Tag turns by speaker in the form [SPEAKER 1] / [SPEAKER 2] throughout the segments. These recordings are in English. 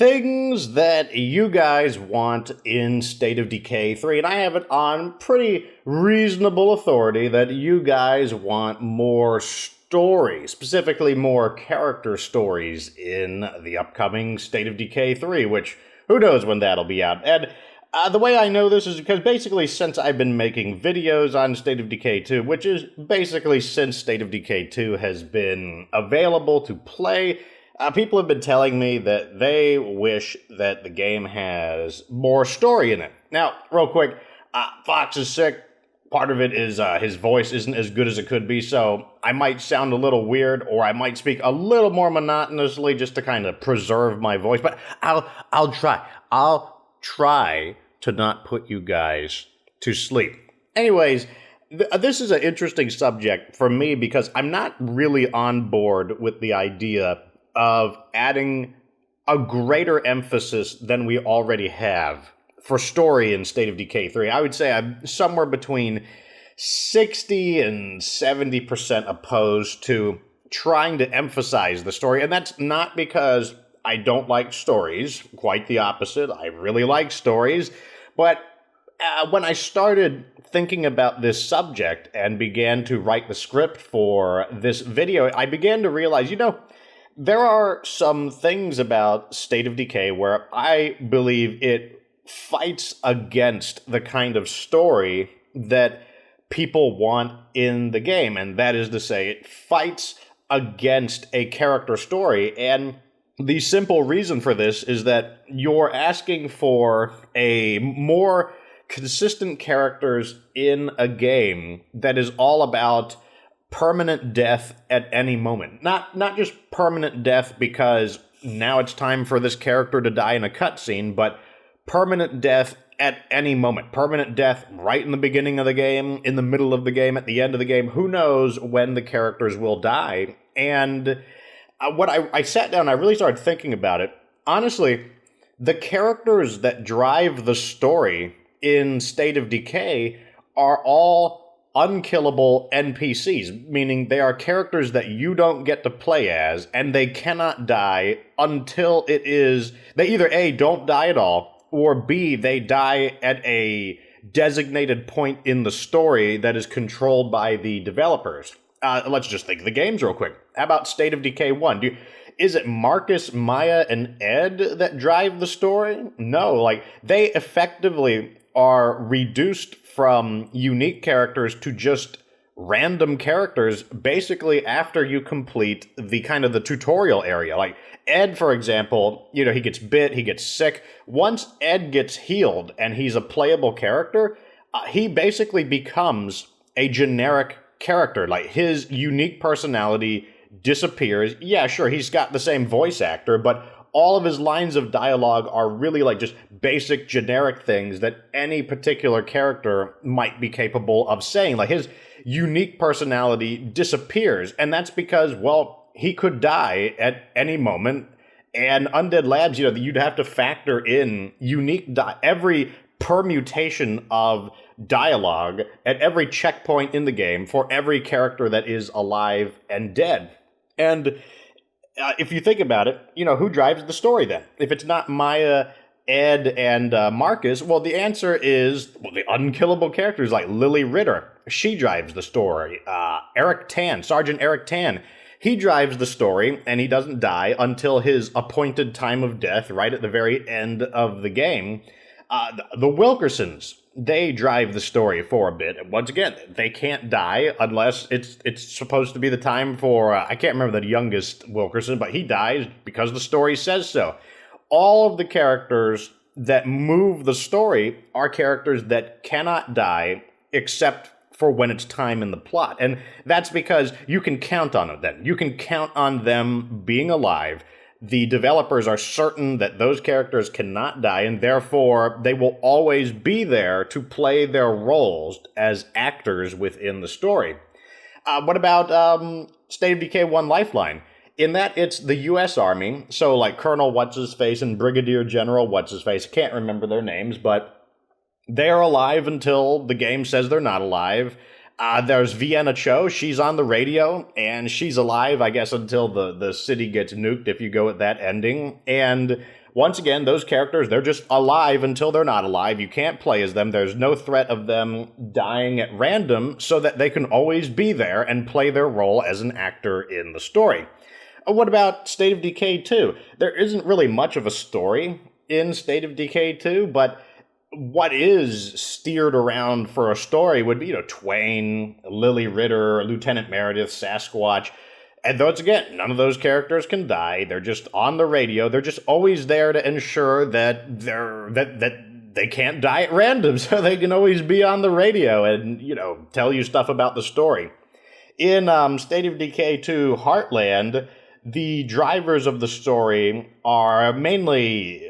[SPEAKER 1] Things that you guys want in State of Decay 3, and I have it on pretty reasonable authority that you guys want more story, specifically more character stories in the upcoming State of Decay 3, which who knows when that'll be out. And the way I know this is because basically since I've been making videos on State of Decay 2, which is basically since State of Decay 2 has been available to play, people have been telling me that they wish that the game has more story in it. Now, real quick, Fox is sick. Part of it is his voice isn't as good as it could be, so I might sound a little weird, or I might speak a little more monotonously just to kind of preserve my voice. But I'll try. I'll try to not put you guys to sleep. Anyways, this is an interesting subject for me because I'm not really on board with the idea of adding a greater emphasis than we already have for story in State of Decay 3. I would say I'm somewhere between 60 and 70% opposed to trying to emphasize the story. And that's not because I don't like stories. Quite the opposite. I really like stories. But when I started thinking about this subject and began to write the script for this video, I began to realize, there are some things about State of Decay where I believe it fights against the kind of story that people want in the game. And that is to say, it fights against a character story. And the simple reason for this is that you're asking for a more consistent characters in a game that is all about permanent death at any moment. Not just permanent death because now it's time for this character to die in a cutscene, but permanent death at any moment. Permanent death right in the beginning of the game, in the middle of the game, at the end of the game. Who knows when the characters will die? And what I sat down, I really started thinking about it. Honestly, the characters that drive the story in State of Decay are all unkillable NPCs, meaning they are characters that you don't get to play as, and they cannot die until they either A, don't die at all, or B, they die at a designated point in the story that is controlled by the developers. Let's just think of the games real quick. How about State of Decay 1? Is it Marcus, Maya, and Ed that drive the story? No, they effectively are reduced from unique characters to just random characters basically after you complete the kind of the tutorial area. Like Ed, for example, he gets bit, he gets sick. Once Ed gets healed and he's a playable character, he basically becomes a generic character. Like his unique personality disappears. Yeah, sure, he's got the same voice actor, but all of his lines of dialogue are really just basic generic things that any particular character might be capable of saying. Like his unique personality disappears, and that's because, he could die at any moment. And Undead Labs, you'd have to factor in every permutation of dialogue at every checkpoint in the game for every character that is alive and dead. And if you think about it, who drives the story then? If it's not Maya, Ed, and Marcus, the answer is, the unkillable characters like Lily Ritter. She drives the story. Sergeant Eric Tan, he drives the story, and he doesn't die until his appointed time of death, right at the very end of the game. The Wilkersons, they drive the story for a bit. And once again, they can't die unless it's supposed to be the time for, I can't remember the youngest Wilkerson, but he dies because the story says so. All of the characters that move the story are characters that cannot die except for when it's time in the plot. And that's because you can count on it then. You can count on them being alive. The developers are certain that those characters cannot die, and therefore they will always be there to play their roles as actors within the story. What about State of Decay 1 Lifeline? In that, it's the U.S. Army, so like Colonel What's-His-Face and Brigadier General What's-His-Face. Can't remember their names, but they're alive until the game says they're not alive. There's Vienna Cho. She's on the radio, and she's alive, I guess, until the city gets nuked, if you go with that ending. And once again, those characters, they're just alive until they're not alive. You can't play as them. There's no threat of them dying at random, so that they can always be there and play their role as an actor in the story. What about State of Decay 2? There isn't really much of a story in State of Decay 2, but what is steered around for a story would be, Twain, Lily Ritter, Lieutenant Meredith, Sasquatch. And once again, none of those characters can die. They're just on the radio. They're just always there to ensure that they can't die at random, so they can always be on the radio and, tell you stuff about the story. In State of Decay 2 Heartland, the drivers of the story are mainly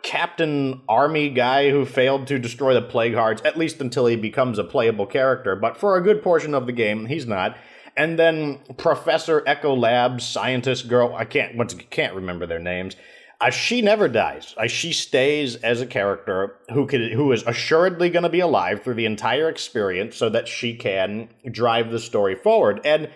[SPEAKER 1] Captain Army guy who failed to destroy the Plague Hearts, at least until he becomes a playable character. But for a good portion of the game, he's not. And then Professor Ecolab, scientist girl, I can't remember their names. She never dies. She stays as a character who is assuredly going to be alive through the entire experience so that she can drive the story forward. And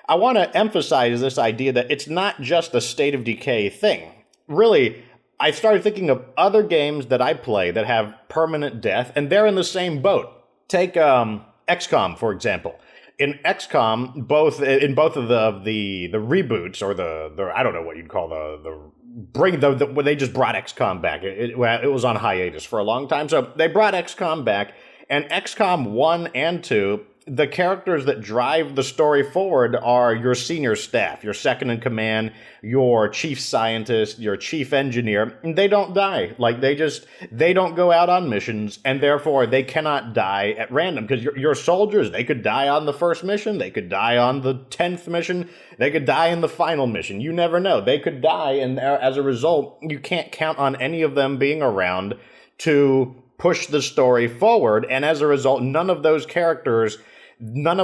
[SPEAKER 1] I want to emphasize this idea that it's not just a State of Decay thing. Really, I started thinking of other games that I play that have permanent death, and they're in the same boat. Take XCOM, for example. In XCOM, in both of the reboots, or the I don't know what you'd call when they just brought XCOM back. It was on hiatus for a long time, so they brought XCOM back, and XCOM 1 and 2, the characters that drive the story forward are your senior staff, your second in command, your chief scientist, your chief engineer. They don't die. They don't go out on missions, and therefore they cannot die at random. Because your soldiers, they could die on the first mission, they could die on the 10th mission, they could die in the final mission. You never know. They could die, and as a result, you can't count on any of them being around to push the story forward. And as a result, none of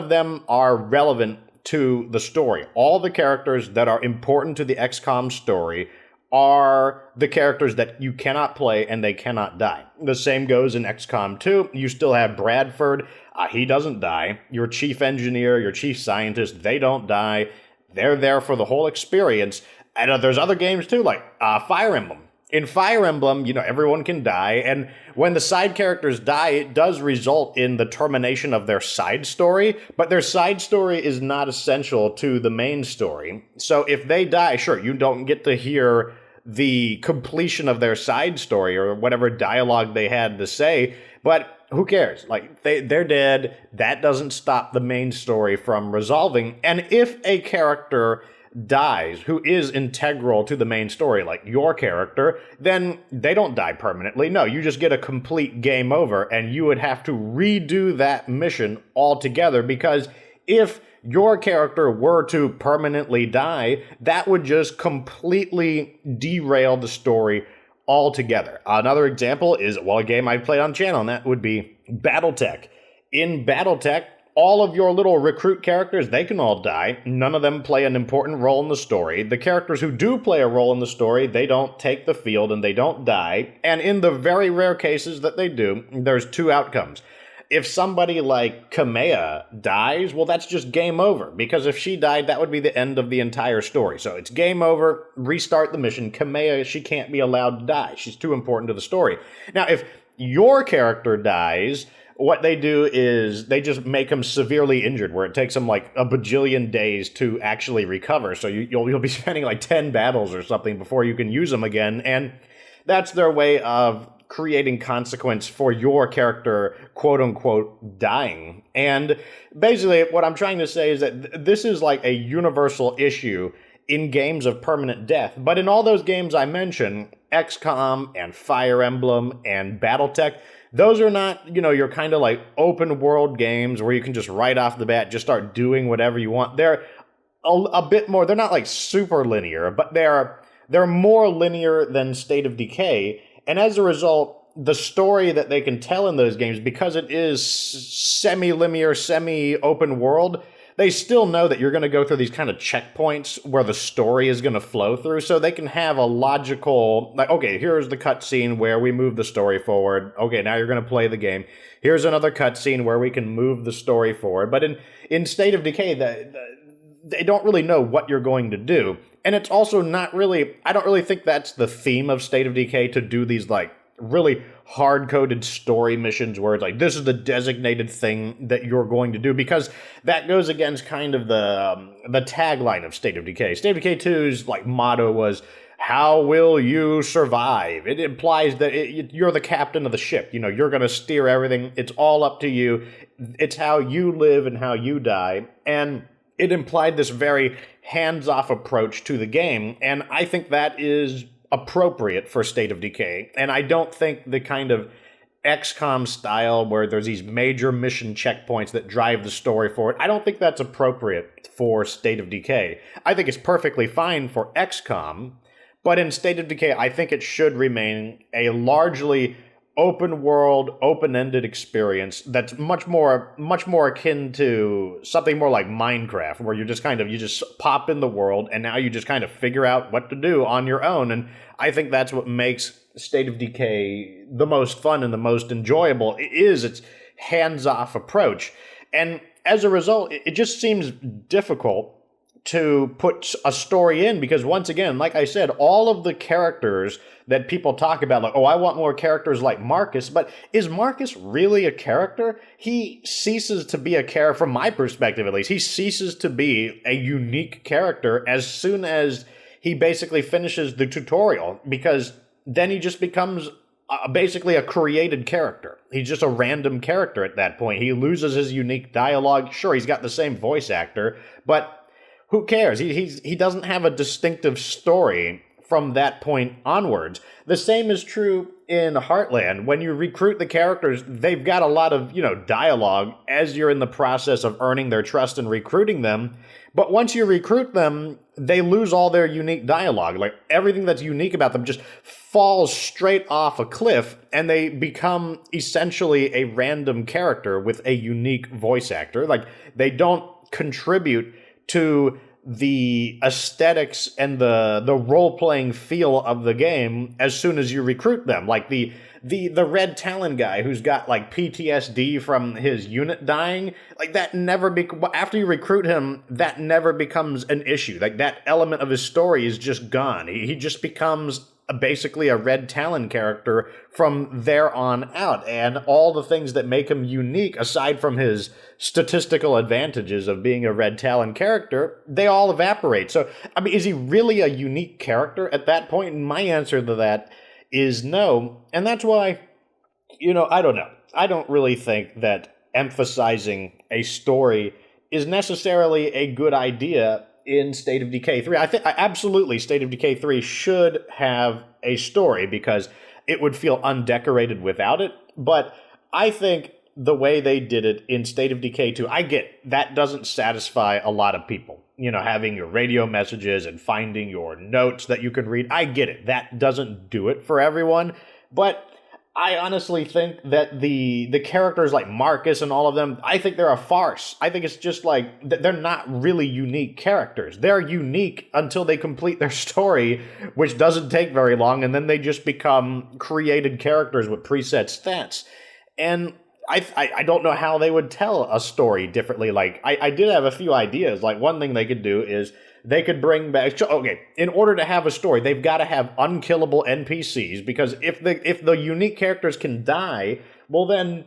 [SPEAKER 1] them are relevant to the story. All the characters that are important to the XCOM story are the characters that you cannot play and they cannot die. The same goes in XCOM 2. You still have Bradford. He doesn't die. Your chief engineer, your chief scientist, they don't die. They're there for the whole experience. And there's other games too, like Fire Emblem. In Fire Emblem, everyone can die, and when the side characters die, it does result in the termination of their side story, but their side story is not essential to the main story. So if they die, sure, you don't get to hear the completion of their side story or whatever dialogue they had to say, but who cares? They're dead. That doesn't stop the main story from resolving. And if a character dies who is integral to the main story, like your character, then they don't die permanently. No, you just get a complete game over, and you would have to redo that mission altogether, because if your character were to permanently die, that would just completely derail the story altogether. Another example is, a game I played on the channel, and that would be Battletech. In Battletech, all of your little recruit characters, they can all die. None of them play an important role in the story. The characters who do play a role in the story, they don't take the field and they don't die. And in the very rare cases that they do, there's two outcomes. If somebody like Kamea dies, well, that's just game over. Because if she died, that would be the end of the entire story. So it's game over, restart the mission. Kamea, she can't be allowed to die. She's too important to the story. Now, if your character dies, what they do is they just make them severely injured, where it takes them like a bajillion days to actually recover. So you'll be spending like 10 battles or something before you can use them again. And that's their way of creating consequence for your character, quote unquote, dying. And basically what I'm trying to say is that this is like a universal issue in games of permanent death. But in all those games I mentioned, XCOM and Fire Emblem and Battletech, those are not, your kind of like open world games where you can just right off the bat just start doing whatever you want. They're a bit more, they're not like super linear, but they're more linear than State of Decay. And as a result, the story that they can tell in those games, because it is semi-linear, semi-open world, they still know that you're going to go through these kind of checkpoints where the story is going to flow through, so they can have a logical, like, okay, here's the cutscene where we move the story forward. Okay, now you're going to play the game. Here's another cutscene where we can move the story forward. But in State of Decay, they don't really know what you're going to do. And it's also not really, I don't really think that's the theme of State of Decay, to do these like really hard-coded story missions where it's like, this is the designated thing that you're going to do, because that goes against kind of the tagline of State of Decay. State of Decay 2's like motto was, how will you survive? It implies that you're the captain of the ship. You know, you're going to steer everything. It's all up to you. It's how you live and how you die. And it implied this very hands-off approach to the game, and I think that is appropriate for State of Decay. And I don't think the kind of XCOM style where there's these major mission checkpoints that drive the story forward, I don't think that's appropriate for State of Decay. I think it's perfectly fine for XCOM, but in State of Decay, I think it should remain a largely open world, open-ended experience that's much more akin to something more like Minecraft, where you just pop in the world and now you just kind of figure out what to do on your own. And I think that's what makes State of Decay the most fun and the most enjoyable, is its hands-off approach. And as a result, it just seems difficult to put a story in, because once again, like I said, all of the characters that people talk about, like, oh, I want more characters like Marcus, but is Marcus really a character? He ceases to be a character, from my perspective at least, he ceases to be a unique character as soon as he basically finishes the tutorial, because then he just becomes basically a created character. He's just a random character at that point. He loses his unique dialogue. Sure, he's got the same voice actor, but who cares? He doesn't have a distinctive story from that point onwards. The same is true in Heartland. When you recruit the characters, they've got a lot of, dialogue as you're in the process of earning their trust and recruiting them. But once you recruit them, they lose all their unique dialogue. Like, everything that's unique about them just falls straight off a cliff, and they become essentially a random character with a unique voice actor. Like, they don't contribute to the aesthetics and the role-playing feel of the game as soon as you recruit them. Like the Red Talon guy who's got like PTSD from his unit dying, like that never after you recruit him, that never becomes an issue. Like, that element of his story is just gone. He just becomes basically a Red Talon character from there on out, and all the things that make him unique, aside from his statistical advantages of being a Red Talon character, they all evaporate. So, I mean, is he really a unique character at that point? And my answer to that is no, and that's why, I don't know. I don't really think that emphasizing a story is necessarily a good idea in State of Decay 3. I think absolutely State of Decay 3 should have a story, because it would feel undecorated without it. But I think the way they did it in State of Decay 2, I get that doesn't satisfy a lot of people. Having your radio messages and finding your notes that you can read. I get it. That doesn't do it for everyone. But I honestly think that the characters like Marcus and all of them, I think they're a farce. I think it's just like, they're not really unique characters. They're unique until they complete their story, which doesn't take very long, and then they just become created characters with preset stats. And I don't know how they would tell a story differently. Like, I did have a few ideas. Like, one thing they could do is they could bring back, okay, in order to have a story, they've got to have unkillable NPCs, because if the unique characters can die, well then,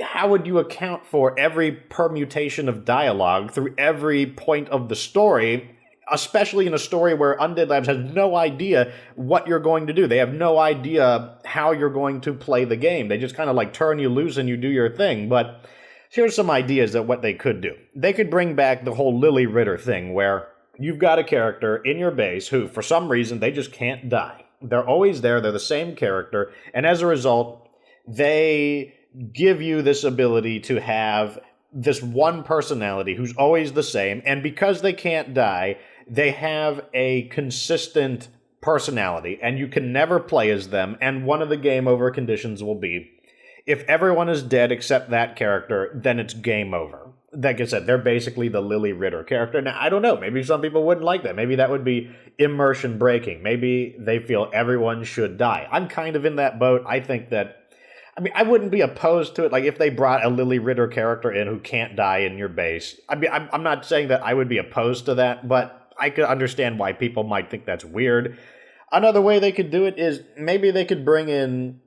[SPEAKER 1] how would you account for every permutation of dialogue through every point of the story, especially in a story where Undead Labs has no idea what you're going to do. They have no idea how you're going to play the game. They just kind of like turn you loose and you do your thing. But here's some ideas of what they could do. They could bring back the whole Lily Ritter thing, where you've got a character in your base who, for some reason, they just can't die. They're always there. They're the same character. And as a result, they give you this ability to have this one personality who's always the same. And because they can't die, they have a consistent personality, and you can never play as them. And one of the game over conditions will be, if everyone is dead except that character, then it's game over. Like I said, they're basically the Lily Ritter character. Now, I don't know. Maybe some people wouldn't like that. Maybe that would be immersion breaking. Maybe they feel everyone should die. I'm kind of in that boat. I think that, I mean, I wouldn't be opposed to it. Like, if they brought a Lily Ritter character in who can't die in your base. I mean, I'm not saying that I would be opposed to that, but I could understand why people might think that's weird. Another way they could do it is maybe they could bring in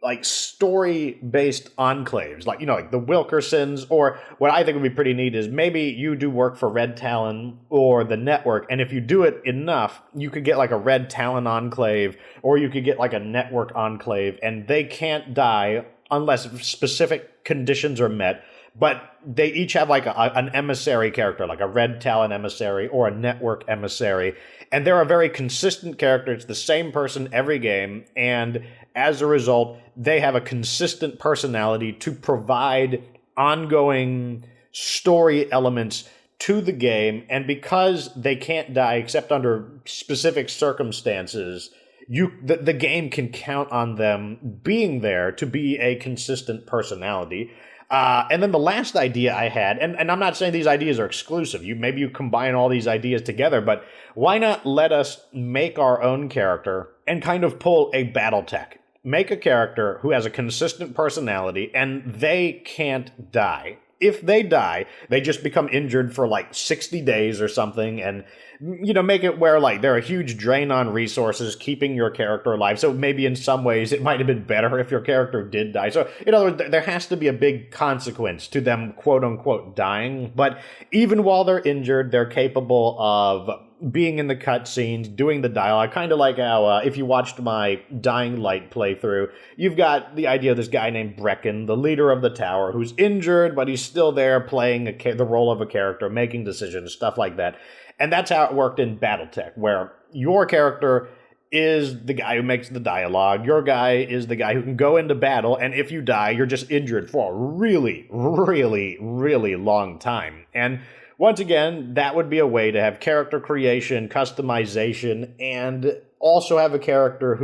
[SPEAKER 1] like story-based enclaves, like, like the Wilkersons, or what I think would be pretty neat is maybe you do work for Red Talon or the network, and if you do it enough, you could get like a Red Talon enclave, or you could get like a network enclave, and they can't die unless specific conditions are met, but they each have like an emissary character, like a Red Talon emissary or a network emissary, and they're a very consistent character. It's the same person every game, and as a result, they have a consistent personality to provide ongoing story elements to the game, and because they can't die except under specific circumstances, the game can count on them being there to be a consistent personality. And then the last idea I had, and I'm not saying these ideas are exclusive. Maybe you combine all these ideas together, but why not let us make our own character and kind of pull a Battletech? Make a character who has a consistent personality, and they can't die. If they die, they just become injured for like 60 days or something, and make it where like they're a huge drain on resources, keeping your character alive. So maybe in some ways it might have been better if your character did die. So in other words, there has to be a big consequence to them, quote unquote, dying. But even while they're injured, they're capable of being in the cutscenes, doing the dialogue, kind of like how, if you watched my Dying Light playthrough, you've got the idea of this guy named Brecken, the leader of the tower, who's injured, but he's still there playing the role of a character, making decisions, stuff like that. And that's how it worked in Battletech, where your character is the guy who makes the dialogue, your guy is the guy who can go into battle, and if you die, you're just injured for a really, really, really long time. And once again, that would be a way to have character creation, customization, and also have a character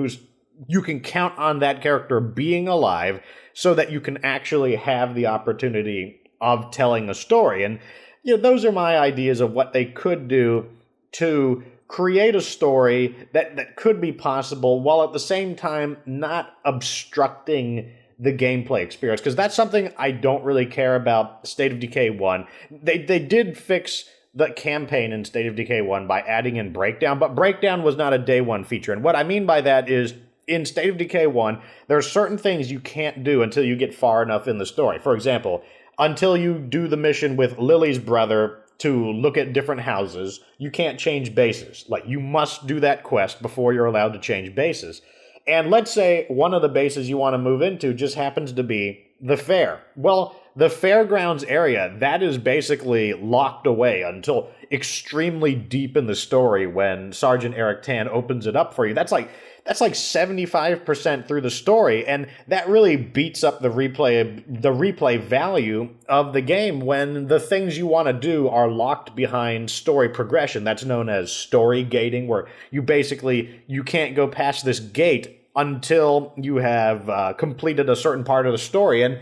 [SPEAKER 1] you can count on that character being alive so that you can actually have the opportunity of telling a story. And those are my ideas of what they could do to create a story that could be possible while at the same time not obstructing the gameplay experience, because that's something I don't really care about State of Decay 1. They did fix the campaign in State of Decay 1 by adding in Breakdown, but Breakdown was not a day one feature. And what I mean by that is, in State of Decay 1, there are certain things you can't do until you get far enough in the story. For example, until you do the mission with Lily's brother to look at different houses, you can't change bases. Like, you must do that quest before you're allowed to change bases. And let's say one of the bases you want to move into just happens to be the fair. Well, the fairgrounds area, that is basically locked away until extremely deep in the story when Sergeant Eric Tan opens it up for you. That's like 75% through the story, and that really beats up the replay value of the game when the things you want to do are locked behind story progression. That's known as story gating, where you can't go past this gate until you have completed a certain part of the story. And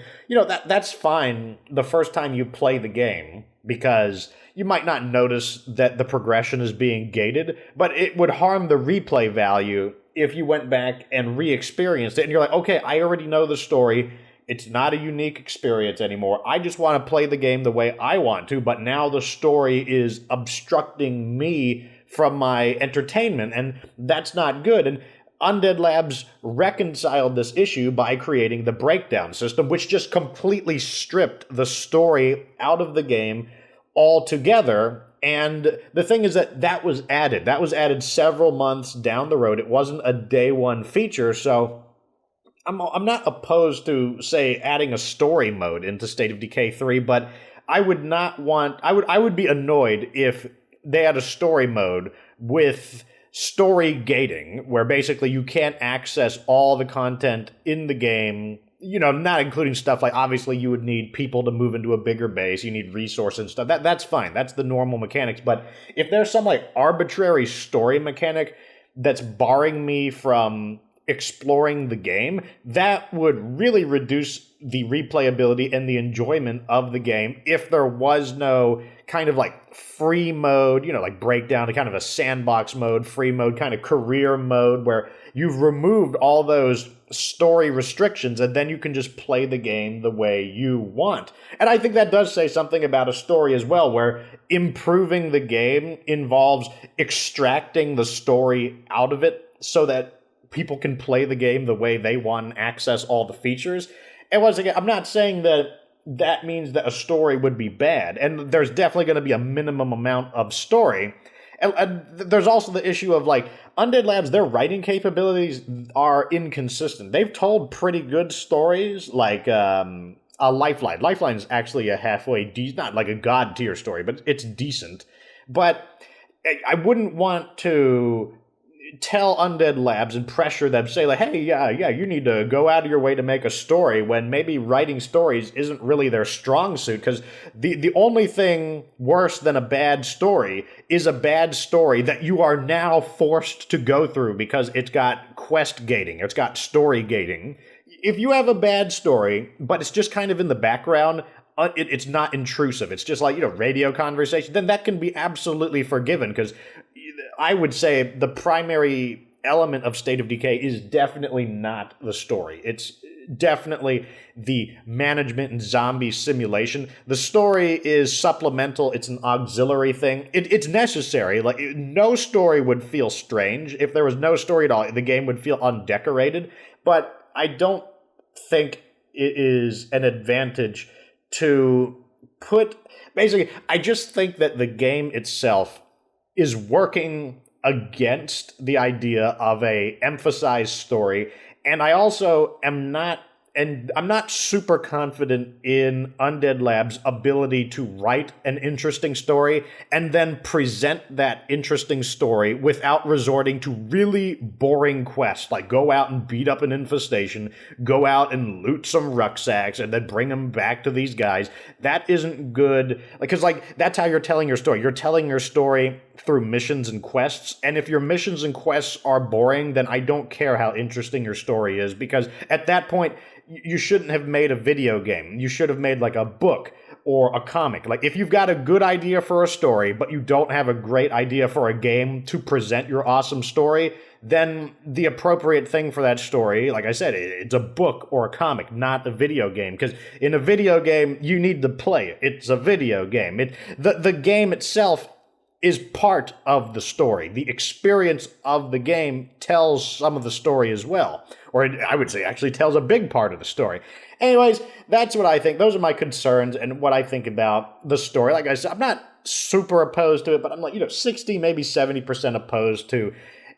[SPEAKER 1] that's fine the first time you play the game, because you might not notice that the progression is being gated, but it would harm the replay value if you went back and re-experienced it, and you're like, okay, I already know the story. It's not a unique experience anymore. I just want to play the game the way I want to, but now the story is obstructing me from my entertainment, and that's not good. And Undead Labs reconciled this issue by creating the Breakdown system, which just completely stripped the story out of the game altogether. And the thing is that was added. That was added several months down the road. It wasn't a day one feature, so I'm not opposed to, say, adding a story mode into State of Decay 3, but I would be annoyed if they had a story mode with story gating, where basically you can't access all the content in the game, not including stuff like, obviously you would need people to move into a bigger base, you need resources and stuff. That's fine. That's the normal mechanics. But if there's some like arbitrary story mechanic that's barring me from exploring the game, that would really reduce the replayability and the enjoyment of the game if there was no kind of like free mode, like breakdown to kind of a sandbox mode, free mode, kind of career mode where you've removed all those story restrictions and then you can just play the game the way you want. And I think that does say something about a story as well, where improving the game involves extracting the story out of it so that people can play the game the way they want and access all the features. And once again, I'm not saying that means that a story would be bad, and there's definitely going to be a minimum amount of story. And there's also the issue of, like, Undead Labs, their writing capabilities are inconsistent. They've told pretty good stories, like a Lifeline. Lifeline is actually a halfway not like a god tier story, but it's decent. But I wouldn't want to tell Undead Labs and pressure them, say like, hey, yeah, you need to go out of your way to make a story, when maybe writing stories isn't really their strong suit, because the only thing worse than a bad story is a bad story that you are now forced to go through because it's got quest gating, it's got story gating. If you have a bad story, but it's just kind of in the background, it's not intrusive, it's just like, radio conversation, then that can be absolutely forgiven, because I would say the primary element of State of Decay is definitely not the story. It's definitely the management and zombie simulation. The story is supplemental. It's an auxiliary thing. It's necessary. Like, no story would feel strange. If there was no story at all, the game would feel undecorated. But I don't think it is an advantage to put... Basically, I just think that the game itself is working against the idea of a emphasized story, and I also am not, and I'm not super confident in Undead Labs' ability to write an interesting story and then present that interesting story without resorting to really boring quests, like go out and beat up an infestation, go out and loot some rucksacks, and then bring them back to these guys. That isn't good, because that's how you're telling your story. You're telling your story through missions and quests, and if your missions and quests are boring, then I don't care how interesting your story is, because at that point, you shouldn't have made a video game. You should have made like a book or a comic. Like, if you've got a good idea for a story, but you don't have a great idea for a game to present your awesome story, then the appropriate thing for that story, like I said, it's a book or a comic, not a video game. Because in a video game, you need to play it. It's a video game. The game itself is part of the story. The experience of the game tells some of the story as well. Or I would say actually tells a big part of the story. Anyways, that's what I think. Those are my concerns and what I think about the story. Like I said, I'm not super opposed to it, but I'm like, 60, maybe 70% opposed to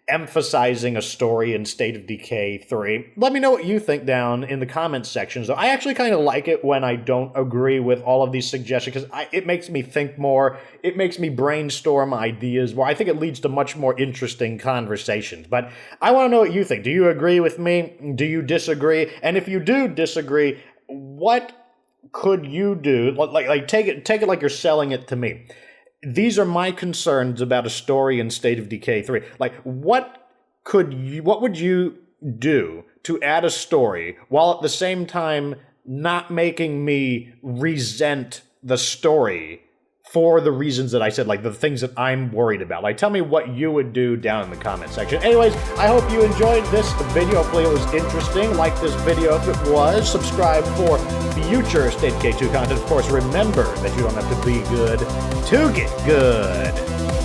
[SPEAKER 1] emphasizing a story in State of Decay 3. Let me know what you think down in the comments sections. Though I actually kind of like it when I don't agree with all of these suggestions, because it makes me think more. It makes me brainstorm ideas more. I think it leads to much more interesting conversations. But I want to know what you think. Do you agree with me? Do you disagree? And if you do disagree, what could you do? Like take it like you're selling it to me. These are my concerns about a story in State of Decay 3. Like, what would you do to add a story while at the same time not making me resent the story for the reasons that I said, like the things that I'm worried about? Like, tell me what you would do down in the comment section. Anyways, I hope you enjoyed this video. Hopefully it was interesting. Like this video if it was. Subscribe for future State of Decay 2 content. Of course, remember that you don't have to be good to get good.